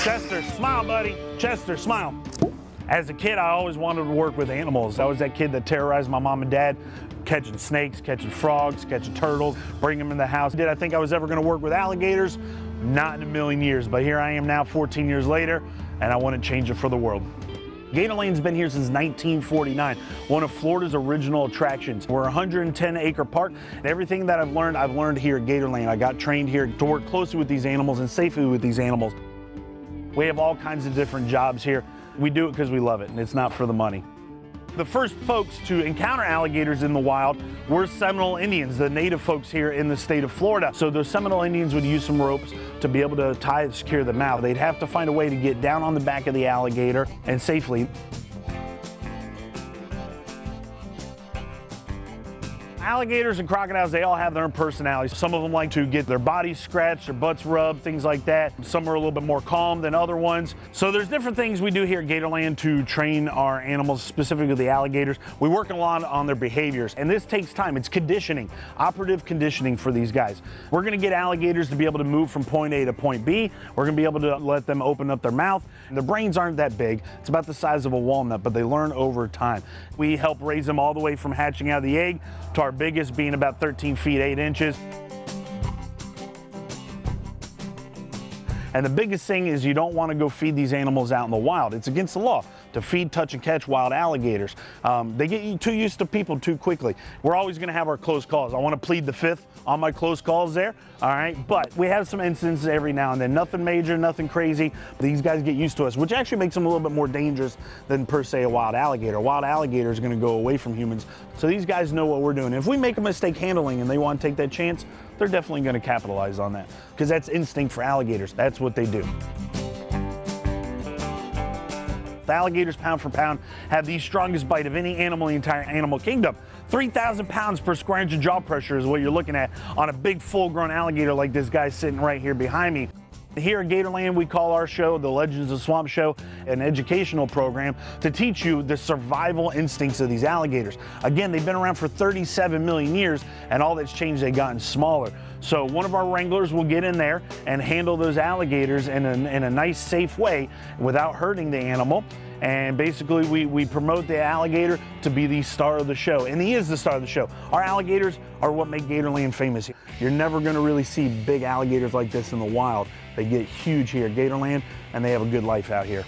Chester, smile, buddy. Chester, smile. As a kid, I always wanted to work with animals. I was that kid that terrorized my mom and dad, catching snakes, catching frogs, catching turtles, bring them in the house. Did I think I was ever going to work with alligators? Not in a million years, but here I am now 14 years later, and I want to change it for the world. Gatorland's been here since 1949, one of Florida's original attractions. We're a 110-acre park, and everything that I've learned here at Gatorland. I got trained here to work closely with these animals and safely with these animals. We have all kinds of different jobs here. We do it because we love it, and it's not for the money. The first folks to encounter alligators in the wild were Seminole Indians, the native folks here in the state of Florida. So those Seminole Indians would use some ropes to be able to tie and secure the mouth. They'd have to find a way to get down on the back of the alligator and safely. Alligators and crocodiles, they all have their own personalities. Some of them like to get their bodies scratched, their butts rubbed, things like that. Some are a little bit more calm than other ones. So there's different things we do here at Gatorland to train our animals, specifically the alligators. We work a lot on their behaviors, and this takes time. It's conditioning, operative conditioning for these guys. We're gonna get alligators to be able to move from point A to point B. We're gonna be able to let them open up their mouth. Their brains aren't that big. It's about the size of a walnut, but they learn over time. We help raise them all the way from hatching out of the egg to our biggest being about 13 feet 8 inches. And the biggest thing is you don't want to go feed these animals out in the wild. It's against the law to feed, touch, and catch wild alligators. They get too used to people too quickly. We're always going to have our close calls. I want to plead the fifth on my close calls there, all right? But we have some instances every now and then. Nothing major, nothing crazy. These guys get used to us, which actually makes them a little bit more dangerous than per se a wild alligator. A wild alligator is going to go away from humans. So these guys know what we're doing. If we make a mistake handling and they want to take that chance, they're definitely going to capitalize on that because that's instinct for alligators. That's what they do. The alligators, pound for pound, have the strongest bite of any animal in the entire animal kingdom. 3,000 pounds per square inch of jaw pressure is what you're looking at on a big full-grown alligator like this guy sitting right here behind me. Here at Gatorland, we call our show the Legends of Swamp Show, an educational program to teach you the survival instincts of these alligators. Again, they've been around for 37 million years, and all that's changed, they've gotten smaller. So one of our wranglers will get in there and handle those alligators in a nice, safe way without hurting the animal. And basically, we promote the alligator to be the star of the show. And he is the star of the show. Our alligators are what make Gatorland famous. You're never going to really see big alligators like this in the wild. They get huge here at Gatorland, and they have a good life out here.